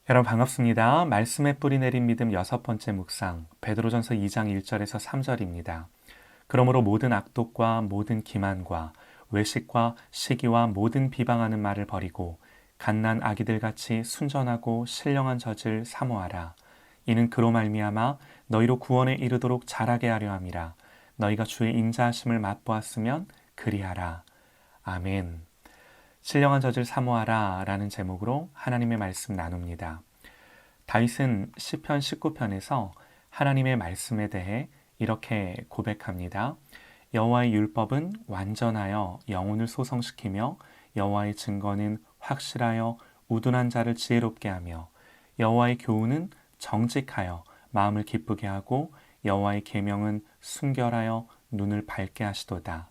여러분 반갑습니다. 말씀의 뿌리 내린 믿음 6번째 묵상 베드로전서 2장 1절에서 3절입니다. 그러므로 모든 악독과 모든 기만과 외식과 시기와 모든 비방하는 말을 버리고 갓난 아기들같이 순전하고 신령한 젖을 사모하라. 이는 그로 말미암아 너희로 구원에 이르도록 자라게 하려 함이라. 너희가 주의 인자하심을 맛보았으면 그리하라. 아멘. 신령한 젖을 사모하라 라는 제목으로 하나님의 말씀 나눕니다. 다윗은 시편 19편에서 하나님의 말씀에 대해 이렇게 고백합니다. 여호와의 율법은 완전하여 영혼을 소성시키며 여호와의 증거는 확실하여 우둔한 자를 지혜롭게 하며 여호와의 교훈은 정직하여 마음을 기쁘게 하고 여호와의 계명은 순결하여 눈을 밝게 하시도다.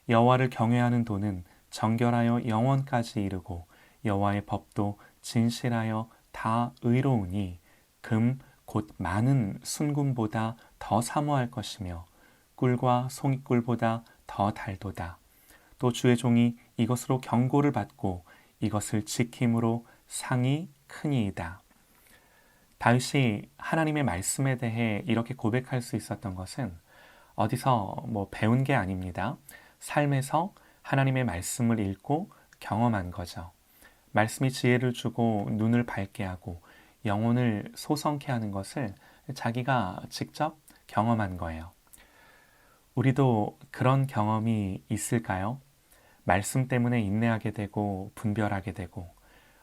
여호와를 경외하는 도는 정결하여 영원까지 이르고 여호와의 법도 진실하여 다 의로우니 금 곧 많은 순금보다 더 사모할 것이며 꿀과 송이꿀보다 더 달도다. 또 주의 종이 이것으로 경고를 받고 이것을 지킴으로 상이 크니이다. 다윗이 하나님의 말씀에 대해 이렇게 고백할 수 있었던 것은 어디서 배운 게 아닙니다. 삶에서 하나님의 말씀을 읽고 경험한 거죠. 말씀이 지혜를 주고 눈을 밝게 하고 영혼을 소성케 하는 것을 자기가 직접 경험한 거예요. 우리도 그런 경험이 있을까요? 말씀 때문에 인내하게 되고 분별하게 되고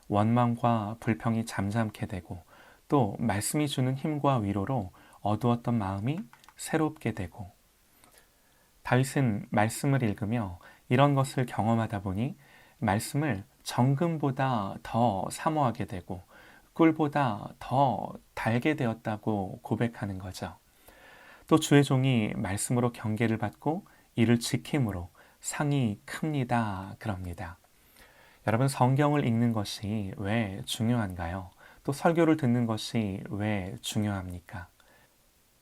원망과 불평이 잠잠케 되고 또 말씀이 주는 힘과 위로로 어두웠던 마음이 새롭게 되고 다윗은 말씀을 읽으며 이런 것을 경험하다 보니 말씀을 정금보다 더 사모하게 되고 꿀보다 더 달게 되었다고 고백하는 거죠. 또 주의 종이 말씀으로 경계를 받고 이를 지킴으로 상이 큽니다. 그럽니다. 여러분 성경을 읽는 것이 왜 중요한가요? 또 설교를 듣는 것이 왜 중요합니까?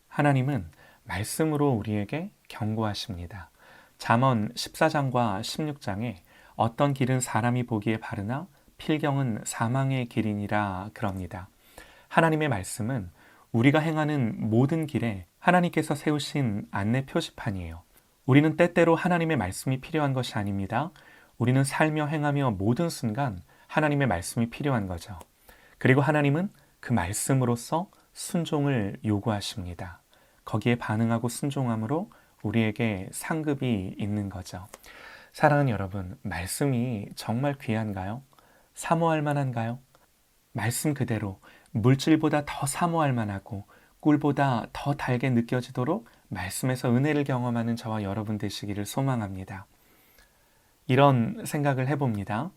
하나님은 말씀으로 우리에게 경고하십니다. 잠언 14장과 16장에 어떤 길은 사람이 보기에 바르나 필경은 사망의 길이니라 그럽니다. 하나님의 말씀은 우리가 행하는 모든 길에 하나님께서 세우신 안내 표지판이에요. 우리는 때때로 하나님의 말씀이 필요한 것이 아닙니다. 우리는 살며 행하며 모든 순간 하나님의 말씀이 필요한 거죠. 그리고 하나님은 그 말씀으로써 순종을 요구하십니다. 거기에 반응하고 순종함으로 우리에게 상급이 있는 거죠. 사랑하는 여러분, 말씀이 정말 귀한가요? 사모할 만한가요? 말씀 그대로 물질보다 더 사모할 만하고 꿀보다 더 달게 느껴지도록 말씀에서 은혜를 경험하는 저와 여러분 되시기를 소망합니다. 이런 생각을 해봅니다.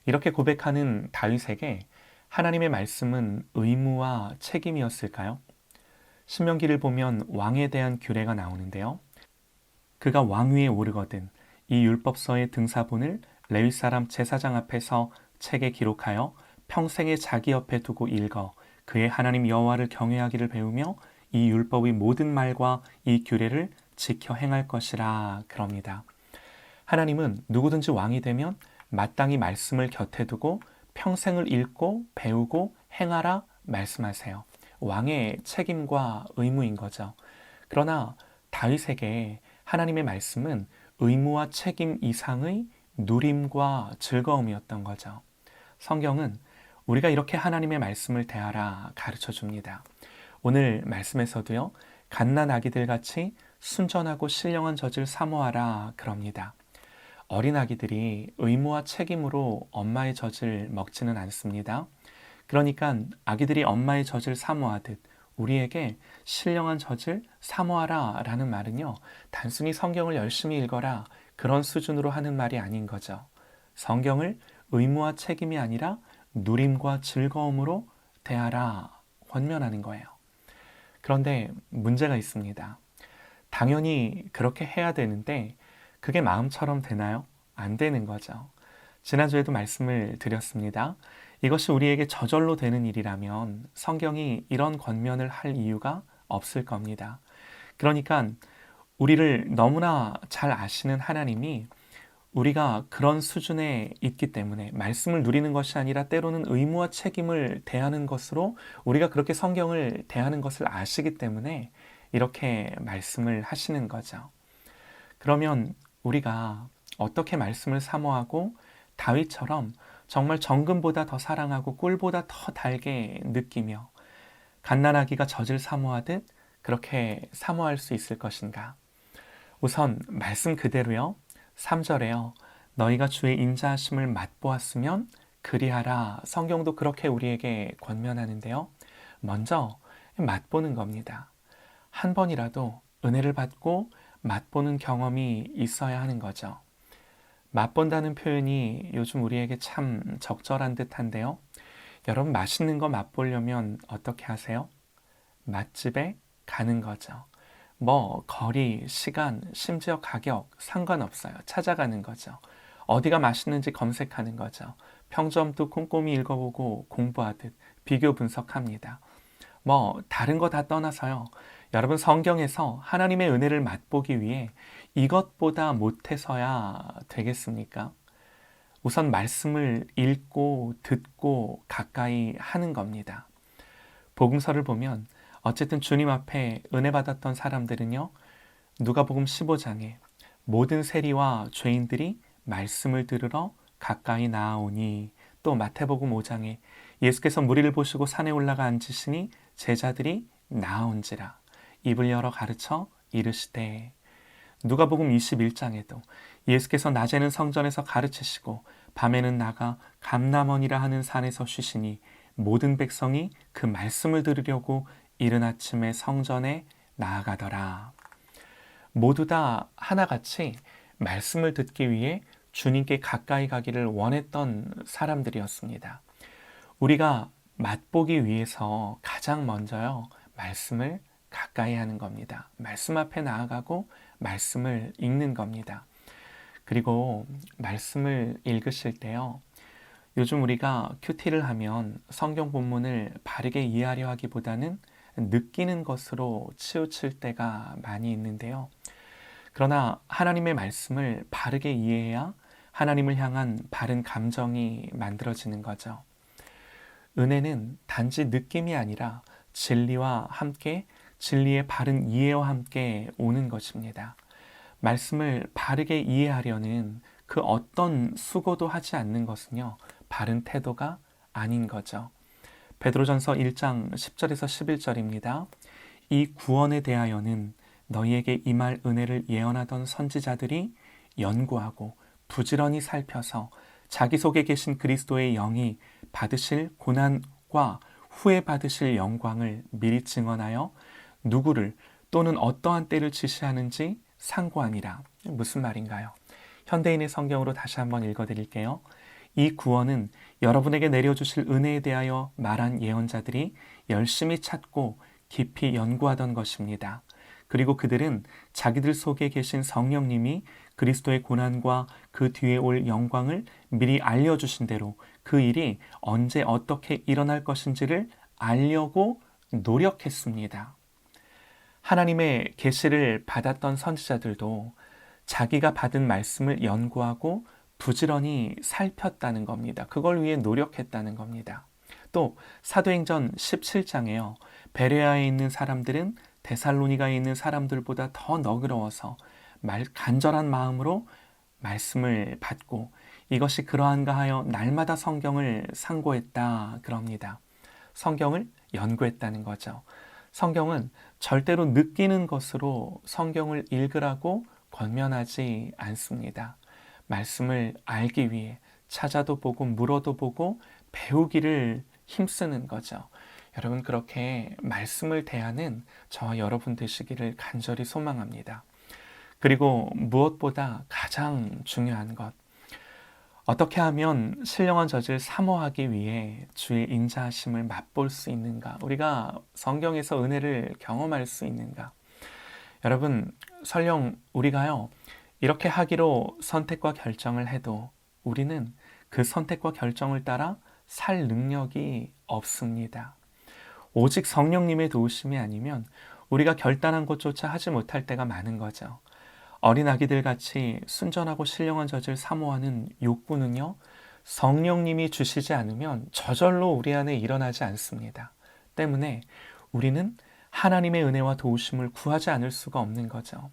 이렇게 고백하는 다윗에게 하나님의 말씀은 의무와 책임이었을까요? 신명기를 보면 왕에 대한 규례가 나오는데요. 그가 왕위에 오르거든 이 율법서의 등사본을 레위 사람 제사장 앞에서 책에 기록하여 평생에 자기 옆에 두고 읽어 그의 하나님 여호와를 경외하기를 배우며 이 율법의 모든 말과 이 규례를 지켜 행할 것이라 그럽니다. 하나님은 누구든지 왕이 되면 마땅히 말씀을 곁에 두고 평생을 읽고 배우고 행하라 말씀하세요. 왕의 책임과 의무인 거죠. 그러나 다윗에게 하나님의 말씀은 의무와 책임 이상의 누림과 즐거움이었던 거죠. 성경은 우리가 이렇게 하나님의 말씀을 대하라 가르쳐 줍니다. 오늘 말씀에서도요. 갓난 아기들 같이 순전하고 신령한 젖을 사모하라 그럽니다. 어린 아기들이 의무와 책임으로 엄마의 젖을 먹지는 않습니다. 그러니까 아기들이 엄마의 젖을 사모하듯 우리에게 신령한 젖을 사모하라 라는 말은요. 단순히 성경을 열심히 읽어라 그런 수준으로 하는 말이 아닌 거죠. 성경을 의무와 책임이 아니라 누림과 즐거움으로 대하라 권면하는 거예요. 그런데 문제가 있습니다. 당연히 그렇게 해야 되는데 그게 마음처럼 되나요? 안 되는 거죠. 지난주에도 말씀을 드렸습니다. 이것이 우리에게 저절로 되는 일이라면 성경이 이런 권면을 할 이유가 없을 겁니다. 그러니까 우리를 너무나 잘 아시는 하나님이 우리가 그런 수준에 있기 때문에 말씀을 누리는 것이 아니라 때로는 의무와 책임을 대하는 것으로 우리가 그렇게 성경을 대하는 것을 아시기 때문에 이렇게 말씀을 하시는 거죠. 그러면 우리가 어떻게 말씀을 사모하고 다윗처럼 정말 정금보다 더 사랑하고 꿀보다 더 달게 느끼며 갓난아기가 젖을 사모하듯 그렇게 사모할 수 있을 것인가? 우선 말씀 그대로요. 3절에요. 너희가 주의 인자하심을 맛보았으면 그리하라. 성경도 그렇게 우리에게 권면하는데요. 먼저 맛보는 겁니다. 한 번이라도 은혜를 받고 맛보는 경험이 있어야 하는 거죠. 맛본다는 표현이 요즘 우리에게 참 적절한 듯한데요. 여러분 맛있는 거 맛보려면 어떻게 하세요? 맛집에 가는 거죠. 뭐 거리, 시간, 심지어 가격 상관없어요. 찾아가는 거죠. 어디가 맛있는지 검색하는 거죠. 평점도 꼼꼼히 읽어보고 공부하듯 비교 분석합니다. 뭐 다른 거 다 떠나서요. 여러분 성경에서 하나님의 은혜를 맛보기 위해 이것보다 못해서야 되겠습니까? 우선 말씀을 읽고 듣고 가까이 하는 겁니다. 복음서를 보면 어쨌든 주님 앞에 은혜 받았던 사람들은요. 누가복음 15장에 모든 세리와 죄인들이 말씀을 들으러 가까이 나아오니, 또 마태복음 5장에 예수께서 무리를 보시고 산에 올라가 앉으시니 제자들이 나아온지라 입을 열어 가르쳐 이르시되, 누가복음 21장에도 예수께서 낮에는 성전에서 가르치시고 밤에는 나가 감람원이라 하는 산에서 쉬시니 모든 백성이 그 말씀을 들으려고 이른 아침에 성전에 나아가더라. 모두 다 하나같이 말씀을 듣기 위해 주님께 가까이 가기를 원했던 사람들이었습니다. 우리가 맛보기 위해서 가장 먼저요, 말씀을 가까이 하는 겁니다. 말씀 앞에 나아가고 말씀을 읽는 겁니다. 그리고 말씀을 읽으실 때요, 요즘 우리가 큐티를 하면 성경 본문을 바르게 이해하려 하기보다는 느끼는 것으로 치우칠 때가 많이 있는데요. 그러나 하나님의 말씀을 바르게 이해해야 하나님을 향한 바른 감정이 만들어지는 거죠. 은혜는 단지 느낌이 아니라 진리와 함께, 진리의 바른 이해와 함께 오는 것입니다. 말씀을 바르게 이해하려는 그 어떤 수고도 하지 않는 것은요, 바른 태도가 아닌 거죠. 베드로전서 1장 10절에서 11절입니다. 이 구원에 대하여는 너희에게 임할 은혜를 예언하던 선지자들이 연구하고 부지런히 살펴서 자기 속에 계신 그리스도의 영이 받으실 고난과 후에 받으실 영광을 미리 증언하여 누구를 또는 어떠한 때를 지시하는지 상고하니라. 무슨 말인가요? 현대인의 성경으로 다시 한번 읽어드릴게요. 이 구원은 여러분에게 내려주실 은혜에 대하여 말한 예언자들이 열심히 찾고 깊이 연구하던 것입니다. 그리고 그들은 자기들 속에 계신 성령님이 그리스도의 고난과 그 뒤에 올 영광을 미리 알려주신 대로 그 일이 언제 어떻게 일어날 것인지를 알려고 노력했습니다. 하나님의 계시를 받았던 선지자들도 자기가 받은 말씀을 연구하고 부지런히 살폈다는 겁니다. 그걸 위해 노력했다는 겁니다. 또 사도행전 17장에요. 베레아에 있는 사람들은 데살로니가에 있는 사람들보다 더 너그러워서 간절한 마음으로 말씀을 받고 이것이 그러한가 하여 날마다 성경을 상고했다 그럽니다. 성경을 연구했다는 거죠. 성경은 절대로 느끼는 것으로 성경을 읽으라고 권면하지 않습니다. 말씀을 알기 위해 찾아도 보고 물어도 보고 배우기를 힘쓰는 거죠. 여러분 그렇게 말씀을 대하는 저와 여러분 되시기를 간절히 소망합니다. 그리고 무엇보다 가장 중요한 것, 어떻게 하면 신령한 젖을 사모하기 위해 주의 인자하심을 맛볼 수 있는가? 우리가 성경에서 은혜를 경험할 수 있는가? 여러분 설령 우리가요 이렇게 하기로 선택과 결정을 해도 우리는 그 선택과 결정을 따라 살 능력이 없습니다. 오직 성령님의 도우심이 아니면 우리가 결단한 것조차 하지 못할 때가 많은 거죠. 어린아기들 같이 순전하고 신령한 젖을 사모하는 욕구는요, 성령님이 주시지 않으면 저절로 우리 안에 일어나지 않습니다. 때문에 우리는 하나님의 은혜와 도우심을 구하지 않을 수가 없는 거죠.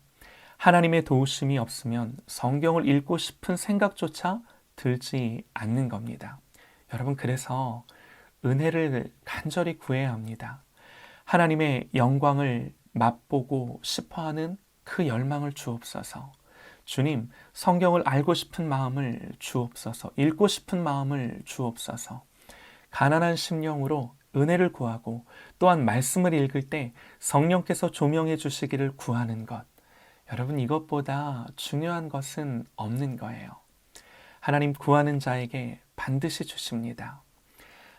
하나님의 도우심이 없으면 성경을 읽고 싶은 생각조차 들지 않는 겁니다. 여러분, 그래서 은혜를 간절히 구해야 합니다. 하나님의 영광을 맛보고 싶어하는 그 열망을 주옵소서. 주님, 성경을 알고 싶은 마음을 주옵소서. 읽고 싶은 마음을 주옵소서. 가난한 심령으로 은혜를 구하고 또한 말씀을 읽을 때 성령께서 조명해 주시기를 구하는 것. 여러분, 이것보다 중요한 것은 없는 거예요. 하나님 구하는 자에게 반드시 주십니다.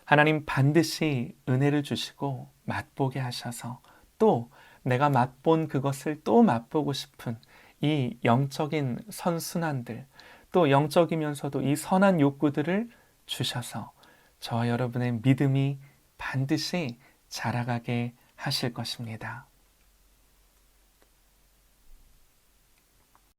하나님 반드시 은혜를 주시고 맛보게 하셔서 또 내가 맛본 그것을 또 맛보고 싶은 이 영적인 선순환들, 또 영적이면서도 이 선한 욕구들을 주셔서 저와 여러분의 믿음이 반드시 자라가게 하실 것입니다.